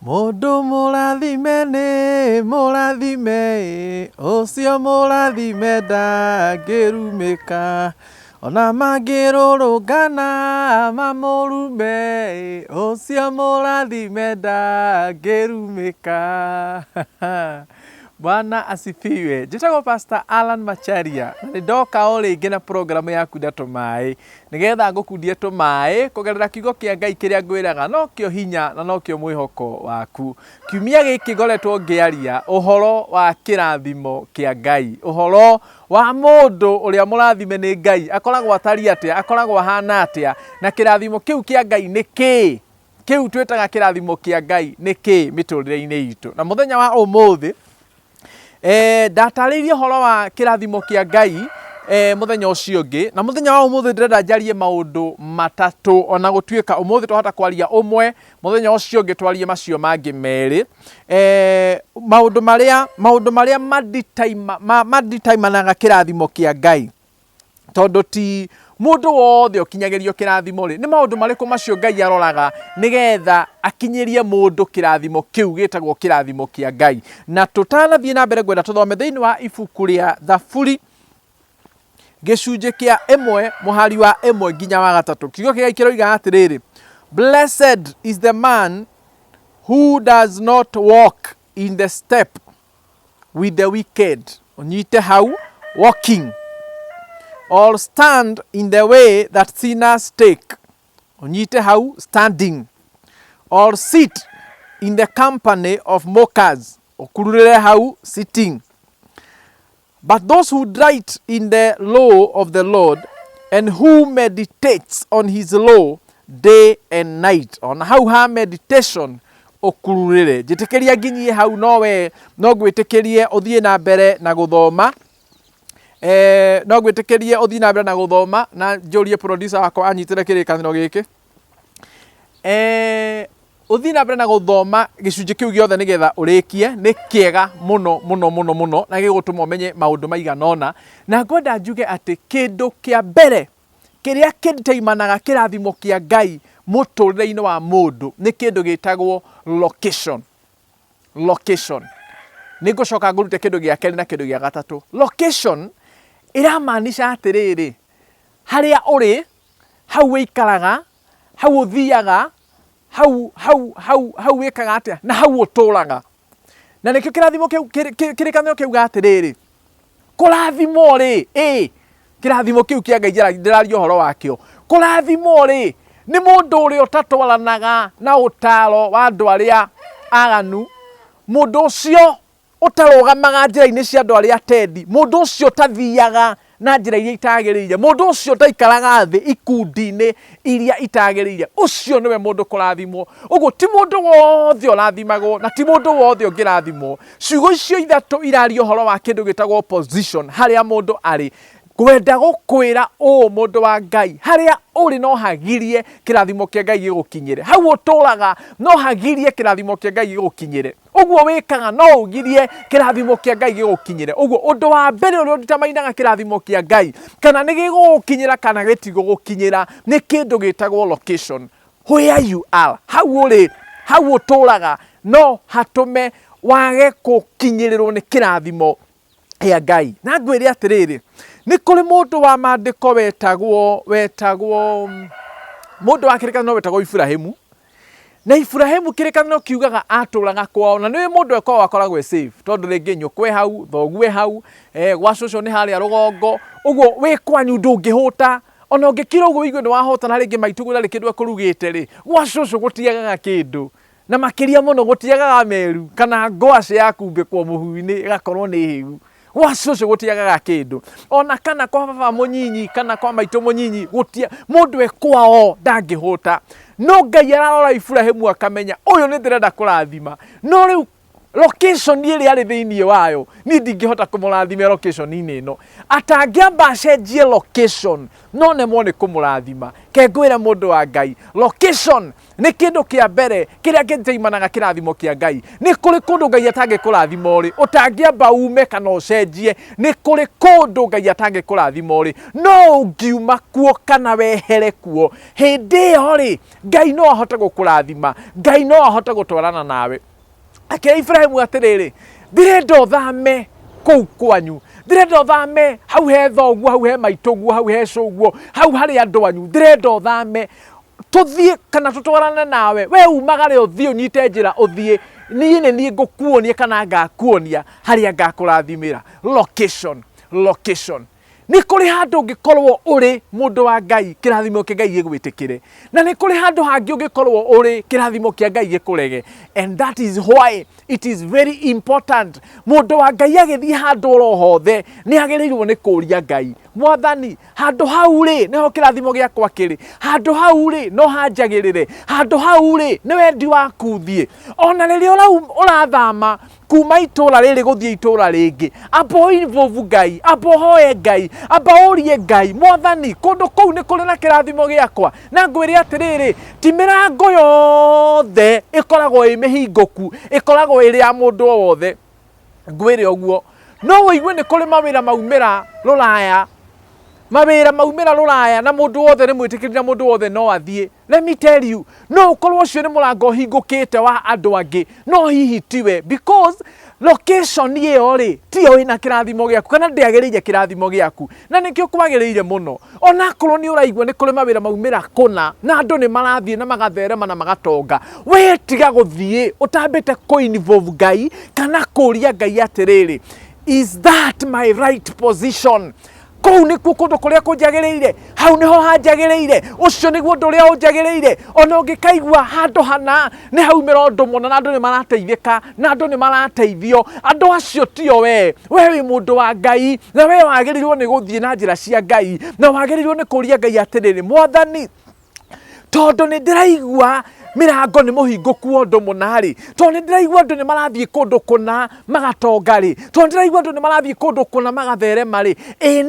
Mundu murathime ni murathime, ucio murathime ndangirumika. Ona mangirurungana mamurume, ucio murathime ndangirumika. Bwana asifiwe. Njĩtagwo Pastor Alan Macharia. Na nĩndoka o rĩngĩ na programu ya kunda tũmaĩ. Nĩgetha ngũkundie tũmaĩ kũgerera kiugo kĩa Ngai kĩrĩa ngwĩraga no kĩo hinya na no kĩo mwĩhoko waku. Kiumia gĩkĩ ngoretwo ngĩaria ũhoro wa kĩrathimo kĩa Ngai. Ũhoro wa mũndũ ũrĩa mũrathime nĩ Ngai. Akoragwo atari atĩa, akoragwo ahana atĩa, na kĩrathimo kĩu kĩa Ngai nĩ kĩĩ? Kĩu twĩtaga kĩrathimo kĩa Ngai nĩ kĩĩ mĩtũrĩre-inĩ itũ? Na mũthenya wa ũmũthĩ ndatarĩirie ũhoro wa kĩrathimo kĩa Ngai mũthenya ũcio ũngĩ, na mũthenya wa ũmũthĩ ndĩrenda njarie maũndũ matatũ, ona gũtuĩka ũmũthĩ twahota kwaria ũmwe, mũthenya ũcio ũngĩ twarie macio mangĩ merĩ. Maũndũ marĩa manditaimanaga kĩrathimo kĩa Ngai, tondũ ti mũndũ wothe ũkinyagĩrio kĩrathimo rĩ. Nĩ maũndũ marĩkũ macio Ngai aroraga nĩgetha akinyĩrie mũndũ kĩrathimo kĩu gĩtagwo kĩrathimo kĩa Ngai? Na tũtanathiĩ na mbere ngwenda tũthome thĩinĩ wa ibuku rĩa Thaburi gĩcunjĩ kĩa 1 mũhari wa 1 nginya wa 3. Kiugo kĩa Ngai kĩroiga atĩrĩrĩ: Blessed is the man who does not walk in the step with the wicked. Unyite hau, walking. Or stand in the way that sinners take. Unyite hau, standing. Or sit in the company of mockers. Okurure hau, sitting. But those who delight in the law of the Lord, and who meditates on his law day and night. On hau ha meditation okurure. Jitekeria nginyie hau nowe no gwĩtĩkĩrie ũthiĩ na mbere na gũthoma. No gwĩtĩkĩrie ũthiĩ na mbere na gũthoma na njũrie producer wakwa anyitĩre kĩrĩkanĩro gĩkĩ. Ũthiĩ na mbere na gũthoma gĩcunjĩ kĩu gĩothe nĩgetha ũrĩkie nĩ kĩega mũno na gĩgũtũma ũmenye maũndũ maigana ũna. Na ngwenda njuge atĩ kĩndũ kĩa mbere kĩrĩa kĩnditaimanaga kĩrathimo kĩa Ngai mũtũrĩre-inĩ wa mũndũ nĩ kĩndũ gĩtagwo location. Location. Nĩngũcoka ngũrute kĩndũ gĩa kerĩ na kĩndũ gĩa gatatũ. Location ĩramaanisha atĩrĩrĩ, harĩa ũrĩ, hau wĩikaraga, hau ũthiaga, hau wĩkaga atĩa, na hau ũtũraga. Na nĩkĩo kĩrathimo kĩu kĩrĩkanĩro kĩuga atĩrĩrĩ, kũrathimwo rĩ, kĩrathimo kĩu kĩa Ngai ndĩraria ũhoro wakĩo. Kũrathimwo rĩ, nĩ mũndũ ũrĩa ũtatwaranaga na ũtaro wa andũ arĩa aganu, mũndũ ũcio ũtarũgamaga njĩra-inĩ cia andũ arĩa atendi, mũndũ ũcio ũtathiaga na njĩra iria itagĩrĩire, mũndũ ũcio ndaikaraga thĩ ikundi-inĩ iria itagĩrĩire, ũcio nĩwe mũndũ kũrathimwo. Ũguo ti mũndũ wothe ũrathimagwo na ti mũndũ wothe ũngĩrathimwo. Ciugo icio ithatũ iraria ũhoro wa kĩndũ gĩtagwo position, harĩa mũndũ arĩ. Ngwenda gũkwĩra mũndũ wa Ngai, harĩa ũrĩ no hagirie kĩrathimo kĩa Ngai gĩgũkinyĩre. Hau ũtũraga no hagirie kĩrathimo kĩa Ngai gĩgũkinyĩre. Ũguo wĩkaga no ũgirie kĩrathimo kĩa Ngai gĩgũkinyĩre. Ũguo ũndũ wa mbere ũrĩa ũnditamainaga kĩrathimo kĩa Ngai, kana nĩ gĩgũgũkinyĩra kana gĩtigũgũkinyĩra, nĩ kĩndũ gĩtagwo location. Where you are, hau ũrĩ, hau ũtũraga no hatũme wage gũkinyĩrĩrwo nĩ kĩrathimo kĩa Ngai. Na ngwĩre atĩrĩrĩ, nĩ kũrĩ mũndũ wa maandĩko wetagwo mũndũ wa kĩrĩkanĩro wetagwo Iburahĩmu. Na Iburahĩmu kĩrĩkanĩro kiugaga atũraga kwao, na nĩwe mũndũ kwao akoragwo safe, tondũ rĩngĩ nyũkwe hau, thoguo hau, gwa cũcũ nĩ harĩa rũgongo. Ũguo wĩ kwanyu ndũngĩhũta, ona ũngĩkira ũguo igue nĩ wahota na rĩngĩ maitũguo ndarĩ kĩndũ ekũrugĩte rĩ, gwa cũcũ gũtiagaga kĩndũ. Na makĩria mũno gũtiagaga meru kana ngwacĩ yakumbĩkwo mũhu-inĩ ĩgakorwo nĩ hĩu. Gwa cũcũ gũtiagaga kĩndũ. Ona kana kwa baba mũnyinyi kana kwa maitũ mũnyinyi mũndũ kwao ndangĩhũta. No Ngai ararora Iburahĩmu akamenya ũyũ nĩ ndĩrenda kũrathima. No rĩu location ile yale thiini wayo ni ndingihota kumurathima location ino atangiamba acenjie location no nemwo ni kumurathima ke ngwira mundu wa Ngai location ni kindu kia mbere kiria giteimanaga kirathimo kia Ngai ni kuri kundu Ngai atange kurathima ri utangiamba ume kana ucenjie ni kuri kundu Ngai atange kurathima ri no ungiuma kuo kana wehere kuo hindi iyo ri Ngai no ahote gukurathima Ngai no ahote gutwarana nawe akira Ibrahimu atiriri ndirenda uthame kou kwanyu ndirenda uthame hau he thoguo hau he maituguo hau he cuguo hau hari andu anyu ndirenda uthame tuthie kana tutwarane nawe we umagare uthie unyite njira uthie ni ngukuonia kana ngakuonia haria ngakurathimira location ni kuri handu ungikorwo uri mundu wa Ngai kirathimo kia Ngai gigwitikire na ni kuri handu hangi ungikorwo uri kirathimo kia Ngai gikurege and that is why it is very important mundu wa Ngai agithii handu ro hothe ni agereirwo ni kuria Ngai mwathani handu hau ri niho kirathimo giakwa kiri handu hau ri no hanjagirire handu hau ri ni wendi waku thie ona riria urathama kuma itura riri guthie itura ringi abo involve Ngai abo hoye Ngai aba urie Ngai mwathani kundu kou ni kuri na kirathimo giakwa na ngwire atiriri ti mirango yothe ikoragwo imihingoku ikoragwo iri ya mundu wothe ngwire oguo no wigue ni kuri mawira maumira ruraya mawira maumira ruraya na mundu wothe ni mwitikirire na mundu wothe no athie let me tell you no ukorwo ucio ni murango hingukite wa andu angi no hihi tiwe because location iyo ri tiyo ina kirathimo giaku kana ndiagiriire kirathimo giaku na nikio kwagiriire muno ona korwo ni uraigwa ni kuri mawira maumira kuna na andu ni marathie na magatherema na magatonga we tiga guthie utambite involve Ngai kana kuria Ngai atiriri is that my right position kou ni kundu kuria kunjagiriire hau niho hanjagiriire ucio niguo undu uria unjagiriire ona ungikaigua handu hana ni haumira undu muna na andu ni marateithika na andu ni marateithio andu acio tio we wi mundu wa Ngai na we wagirirwo ni guthie na njira cia Ngai na wagirirwo ni kuria Ngai atiriri mwathani tondu ni ndiraigua mirango ni muhinguku undu munari tondu ni ndiraigua andu ni marathie kundu kuna magatongari tondu ndiraigua andu ni marathie kundu kuna magatherema ri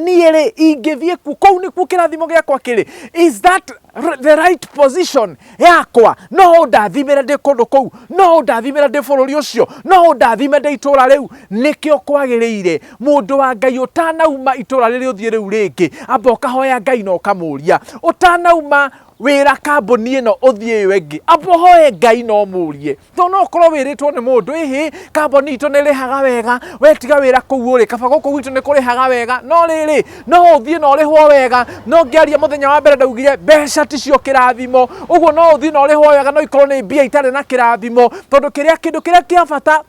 nie ri ingithie kou ni ku kirathimo giakwa kiri is that the right position yakwa no ndathimire ndi kundu kou no ndathimire ndi bururi ucio no ndathime ndi itura riu nikio kwagiriire mundu wa Ngai utanauma itura riri uthie riu ringi amba ukahoya Ngai no kamuria utanauma wira kambuni ino uthie wengi abo hoye Ngai no murie to no korwo wiritwo ni mundu ihi kambuni ito ni rihaga wega wetiga wira kou uri kaba guku gwitu ni kurihaga wega no riri no uthie no rihwo wega no ngiaria muthenya wa mbere ndaugire mbeca ticio kirathimo uguo no uthie no rihwo wega no ikorwo ni mbia itari na kirathimo tondu kindu kiria kia bata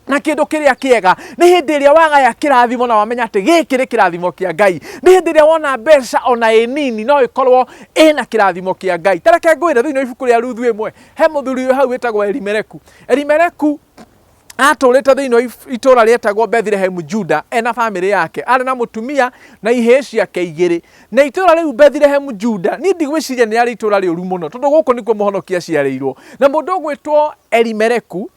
na kindu kiria kiega ni hindi iria wagaya kirathimo na wamenya ati giki ri kirathimo kia Ngai ni hindi iria wona mbeca ona nini no ikorwo ina kirathimo kia Ngai tareke ngwire thiini ibuku ria Ruthu imwe he muthuri hau wetagwo Elimeleku aturite thiini itura rietagwo Bethlehem Juda ena family yake ari na mutumia na ihee ciake igiri na itura riu Bethlehem Juda ni ndigwiciria ni ari itura riuru muno tondu guku nikuo muhonokia ciareirwo na mundu ugwitwo Elimeleku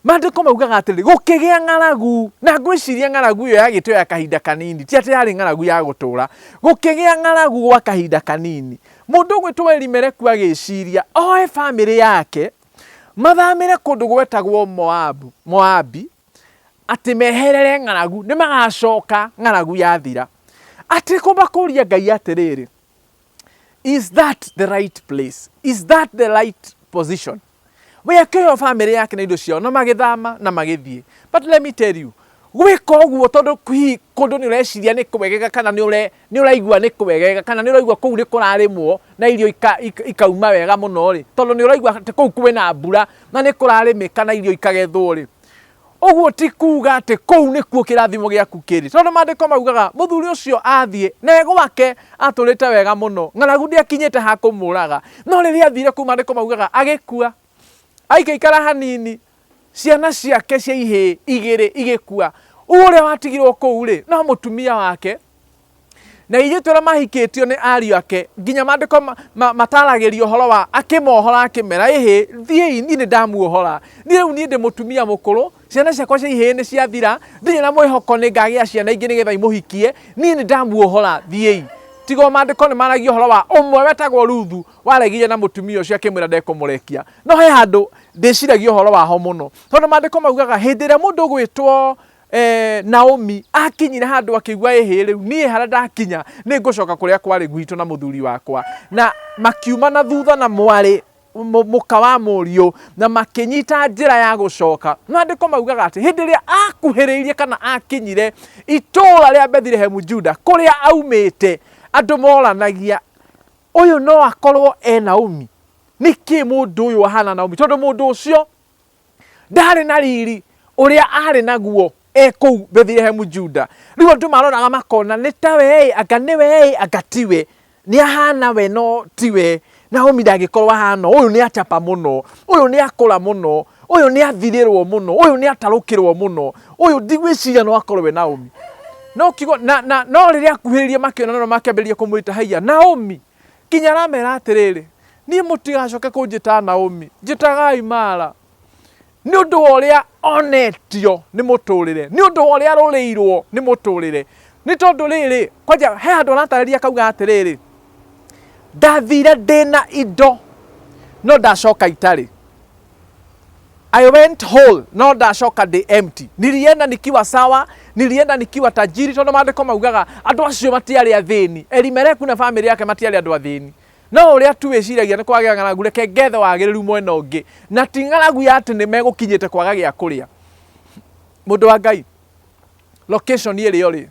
Mandiko maugaga atiri gukigia ng'aragu na ngwiciria ng'aragu iyo yagitio ya kahinda kanini ti ati yari ng'aragu ya gutura gukigia ng'aragu gwa kahinda kanini mundu gwitwo Elimeleku agiciria oe family yake mathamire kundu gwetagwo Moabi ati meherere ng'aragu ni magacoka ng'aragu yathira ati kumba kuria Ngai atiriri is that the right place is that the right position we akio family yake na indo ciao na magithama na magithie but let me tell you gwika oguo tondu kundu ni ureciria ni kuwegega kana ni uraigua ni kuwegega kana ni uraigua kou ni kurarimwo na irio ikauma wega muno ri tondu ni uraigua ati kou kwina mbura na ni kurarimika na irio ikagethwo ri oguo ti kuga ati kou ni kuo kirathimo giaku kiri tondu mandiko maugaga muthuri ucio athie na gwake aturite wega muno ng'aragu ndiakinyite ha kumuraga no riria athire ku mandiko maugaga agikua aikaikara hanini ciana ciake cia igiri igikua uria watigirwo kou ri no mutumia wake na ithuĩ twĩra mahikĩtio nĩ ariũ ake nginya mandĩko mataragĩria ũhoro wa akĩmohora akĩmera ĩhĩ thiĩi niĩ nĩ ndamuohora niĩ rĩu niĩ ndĩ mũtumia mũkũrũ ciana ciakwa cia ihĩĩ nĩ ciathira ndirĩ na mwĩhoko nĩ ngagĩa ciana ingĩ nĩgetha imũhikie niĩ nĩ ndamuohora thiĩi tigo mandĩko nĩ maragia ũhoro wa ũmwe wetagwo Ruthu waregire na mũtumia ũcio akĩmwĩra ndekũmũrekia no he handũ ndĩciragia ũhoro waho mũno tondũ mandĩko maugaga hĩndĩ ĩrĩa mũndũ gwĩtwo Naomi akinyire handũ akĩigua ĩhĩ rĩu niĩ harĩa ndakinya nĩ ngũcoka kũrĩa kwarĩ gwitũ na mũthuri wakwa na makiuma na thutha na mwarĩ mũka wa mũriũ na makĩnyita njĩra ya gũcoka mandĩko maugaga atĩ hĩndĩ ĩrĩa akuhĩrĩirie kana akinyire itũũra rĩa Bethlehemu Juda kũrĩa aumĩte andũ moranagia ũyũ no akorwo Naomi nĩkĩ mũndũ ũyũ ahana Naomi tondũ mũndũ ũcio ndarĩ na riri ũrĩa arĩ naguo kũu Bethlehemu Juda rĩu andũ maronaga makona nĩ ta we anga nĩ we anga tiwe nĩ ahana we no tiwe Naomi ndagĩkorwo ahana ũyũ nĩ achapa mũno ũyũ nĩ akũra mũno ũyũ nĩ athirĩrwo mũno ũyũ nĩ atarũkĩrwo mũno ũyũ ndigwĩciria no akorwo we Naomi no kigo no rĩrĩa akuhĩrĩrie makĩona no makĩambĩrĩria kũmwĩta haiya Naomi kinya aramera atĩrĩrĩ niĩ mũtigacoke kũnjĩta Naomi njĩtagai Mara nĩ ũndũ wa ũrĩa onetio nĩ mũtũrĩre nĩ ũndũ wa ũrĩa arũrĩirwo nĩ mũtũrĩre nĩ tondũ rĩrĩ kwanja he handũ aratarĩria kauga atĩrĩrĩ ndathire ndĩna indo no ndacoka itarĩ I went whole no ndacoka ndĩ empty nilienda nikiwa sawa nilienda nikiwa tajiri tondũ mandĩko maugaga andũ acio matiarĩ athĩni Elimeleku na famĩlĩ yake matiarĩ andũ athĩni no ũrĩa tu wĩciragia nĩ kwagĩa ng'aragu reke ngethe wagĩrĩru mwena ũngĩ na ti ng'aragu ya atĩ nĩ megũkinyĩte kwaga gĩa kũrĩa mũndũ wa Ngai location ĩrĩa ũrĩ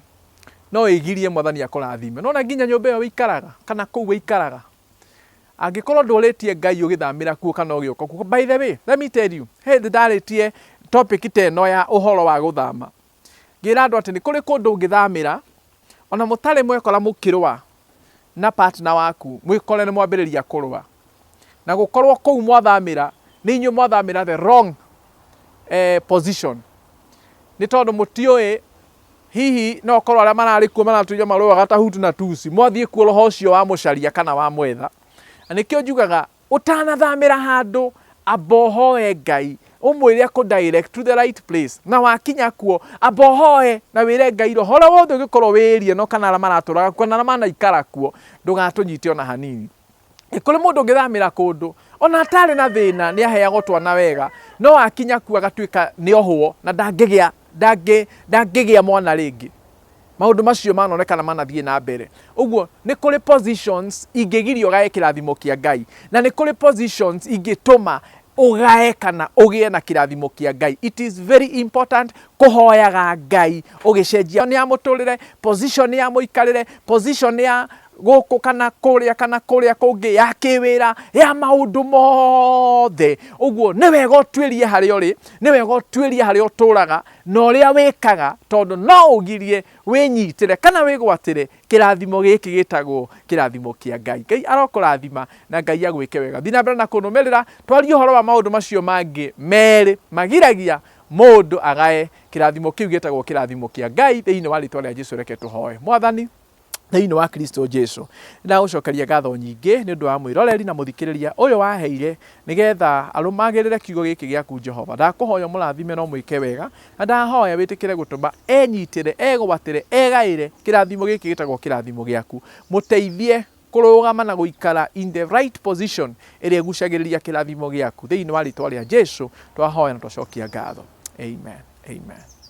no ĩgirie Mwathani akũrathime no na nginya nyũmba ĩyo wĩikaraga kana kũu wĩikaraga angĩkorwo ndũrĩtie Ngai ũgĩthamĩra kuo kana ũgĩũka kuo by the way let me tell you hĩndĩ ndarĩtie topic ta ĩno ya ũhoro wa gũthama ngĩra andũ atĩ nĩ kũrĩ kũndũ ũngĩthamĩra ona mũtarĩ mwekora mũkĩrũa na partner waku mwĩkore nĩ mwambĩrĩria kũrũa na gũkorwo kũu mwathamĩra nĩ inyuĩ mwathamĩra the wrong position nĩ tondũ mũtiũĩ hihi no korwo arĩa mararĩ kuo maratuĩria marũaga ta Hutu na Tutsi mwathiĩ kuo roho ũcio wa mũcaria kana wa mwetha na nĩkĩo njugaga ũtanathamĩra handũ abohoe Ngai ũmwĩre akũ-direct to the right place na wakinya kuo abohoe na wĩre Ngai roho ũrĩa wothe ũngĩkorwo wĩrie no kana arĩa maratũraga kuo na arĩa manaikara kuo ndũgatũnyite ona hanini kũrĩ mũndũ ũngĩthamĩra kũndũ ona atarĩ na thĩna nĩ aheagwo twana wega no akinya kuo agatuĩka nĩ ohwo na ndangĩgĩa mwana rĩngĩ maũndũ macio manonekana manathiĩ na mbere ũguo nĩ kũrĩ positions ingĩgirio gae kĩrathimo kĩa Ngai na nĩ kũrĩ positions ingĩtũma ũgae kana ũgĩe na kĩrathimo kĩa Ngai it is very important kũhoyaga Ngai ũgĩcenjia nĩ ya mũtũrĩre position ya mũikarĩre position ya gũkũ kana kũrĩa kũngĩ ya kĩwĩra ya maũndũ mothe ũguo nĩ wega ũtuĩrie harĩa ũrĩ nĩ wega ũtuĩrie harĩa ũtũraga na ũrĩa wĩkaga tondũ no ũgirie wĩnyitĩre kana wĩgwatĩre kĩrathimo gĩkĩ gĩtagwo kĩrathimo kĩa Ngai Ngai arokũrathima na Ngai agwĩke wega thiĩ na mbere na kũnũmĩrĩra twarie ũhoro wa maũndũ macio mangĩ merĩ magiragia mũndũ agae kĩrathimo kĩu gĩtagwo kĩrathimo kĩa Ngai thĩinĩ wa rĩĩtwa rĩa Jesũ reke tũhoe Mwathani thĩinĩ wa Kristo Jesũ ndagũcokeria ngatho nyingĩ nĩ ũndũ wa mwĩroreri na mũthikĩrĩria ũyũ waheire nĩgetha arũmagĩrĩre kiugo gĩkĩ gĩaku Jehova ndakũhoya mũrathime no mwĩke wega na ndahoya wĩtĩkĩre gũtũma enyitĩre egwatĩre egaĩre kĩrathimo gĩkĩ gĩtagwo kĩrathimo gĩaku mũteithie kũrũgama na gũikara in the right position ĩrĩa ĩgucagĩrĩria kĩrathimo gĩaku thĩinĩ wa rĩĩtwa rĩa Jesũ twahoya na twacokia ngatho amen amen